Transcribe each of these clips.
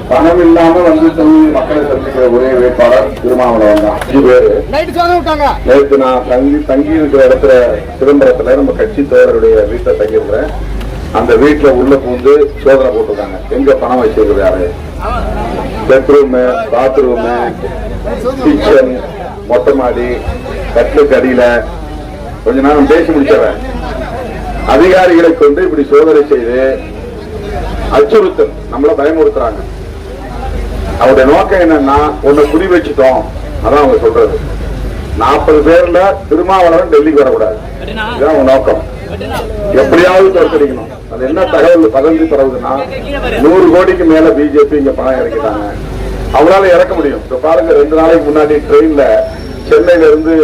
பணம் இல்லாம வந்து மக்களை சந்திக்கிற ஒரே வேட்பாளர் திருமாவளவன் தான். 5 பேரு நேற்று நான் தங்கி இருக்கிற இடத்துல சிதம்பரத்துல நம்ம கட்சி தோழருடைய வீட்டை தங்கியிருக்கிறேன். அந்த வீட்டுல உள்ள பூந்து சோதனை போட்டிருக்காங்க. எங்க பணம் வச்சிருக்கிறது யாரு, பெட்ரூமு, பாத்ரூமு, கிச்சன், மொட்டை மாடி, கட்டுக்கு அடியில கொஞ்ச நேரம் பேசி முடிச்சவன் அதிகாரிகளை கொண்டு இப்படி சோதனை செய்து அச்சுறுத்தல், நம்மள பயமுறுத்துறாங்க. அவருடைய நோக்கம் என்னன்னா, ஒண்ணு குறி வச்சுட்டோம், அதான் அவங்க சொல்றது. 40 பேர்ல திருமாவளவன் டெல்லிக்கு வரக்கூடாது, இதுதான் அவங்க நோக்கம். எப்படியாவது தோற்கடிக்கணும். அது என்ன தகவல் பதவி பரவுதுன்னா, 100 கோடிக்கு மேல பிஜேபி இங்க பணம் இறக்கிட்டாங்க. அவங்களால இறக்க முடியும். இப்ப பாருங்க, 2 நாளைக்கு முன்னாடி ட்ரெயின்ல சென்னையில இருந்து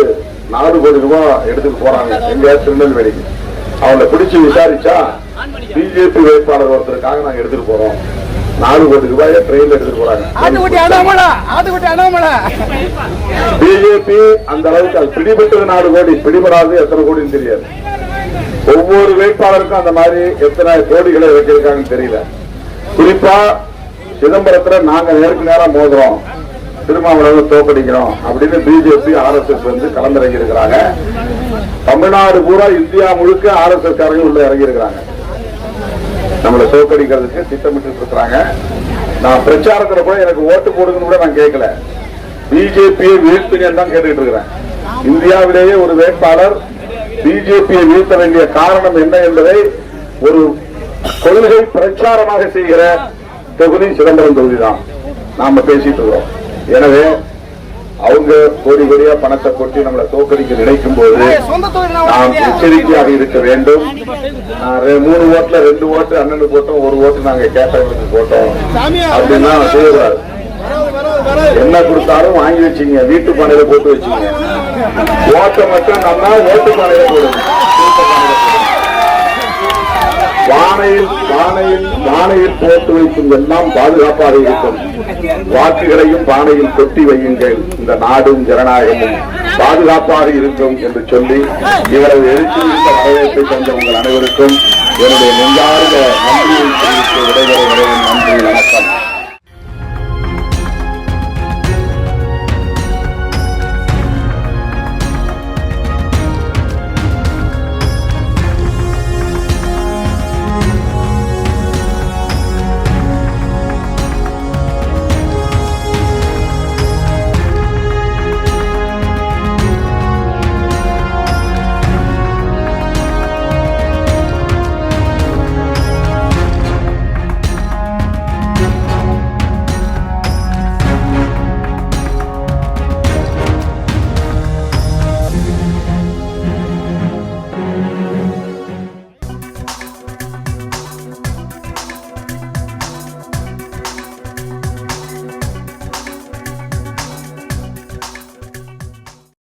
4 கோடி ரூபாய் எடுத்துட்டு போறாங்க எங்க திருநெல்வேலிக்கு. அவங்களை பிடிச்சு விசாரிச்சா, பிஜேபி வேட்பாளர் ஒருத்தருக்காக நாங்க எடுத்துட்டு போறோம், 4 கோடி ரூபாய் ட்ரெயின்ல எடுத்துட்டு போறாங்க. பிஜேபி அந்த அளவுக்கு அது பிடிபட்டது 4 கோடி, பிடிபடாது எத்தனை கோடின்னு தெரியாது. ஒவ்வொரு வேட்பாளருக்கும் அந்த மாதிரி எத்தனை கோடிகளை வைக்கிறதுக்காங்கன்னு தெரியல. குறிப்பா சிதம்பரத்துல நாங்க நேருக்கு நேரம் மோதுறோம், திருமாவளவன் தோக்கடிக்கிறோம் அப்படின்னு பிஜேபி RSS வந்து கலந்திறங்கி இருக்கிறாங்க. தமிழ்நாடு பூரா இந்தியா முழுக்க RSS காரங்க உள்ள இறங்கி இருக்கிறாங்க. நம்மளை தோக்கடிக்கிறதுக்கு திட்டமிட்டு இருக்கிறாங்க. நான் பிரச்சாரத்துல கூட எனக்கு ஓட்டு போடுங்கன்னு கூட நான் கேட்கல, பிஜேபியை வீழ்த்துங்கன்னு தான் கேட்டுக்கிட்டு இருக்கிறேன். இந்தியாவிலேயே ஒரு வேட்பாளர் பிஜேபியை வீழ்த்த வேண்டிய காரணம் என்ன என்பதை ஒரு கொள்கை பிரச்சாரமாக செய்கிற தொகுதி சிதம்பரம் தொகுதி தான் நாம பேசிட்டு இருக்கிறோம். எனவே அவங்க கோடி கோடியா பணத்தை கொட்டி நம்மளை தோக்கடிக்க நினைக்கும் போது நாம் எச்சரிக்கையாக இருக்க வேண்டும். 3 ஓட்டுல 2 ஓட்டு அண்ணனுக்கு போட்டோம், 1 ஓட்டு நாங்க கேட்டவங்களுக்கு போட்டோம் அப்படின்னா செய்யக்கூடாது. என்ன கொடுத்தாலும் வாங்கி வச்சுங்க, வீட்டு பானையில போட்டு வச்சுங்க. ஓட்டை மட்டும் நம்ம ஓட்டு பானையில போடுங்க. பானையில் போட்டு வைக்கும் எல்லாம் பாதுகாப்பாக இருக்கும். வாக்குகளையும் பானையில் கொட்டி வையுங்கள், இந்த நாடும் ஜனநாயகமும் பாதுகாப்பாக இருக்கும் என்று சொல்லி இவரது எழுச்சி இந்த வரவேற்பை தந்த உங்கள் அனைவருக்கும் என்னுடைய நெஞ்சார்ந்த நன்றியை தெரிவித்து விடைபெறுகிறேன். நன்றி.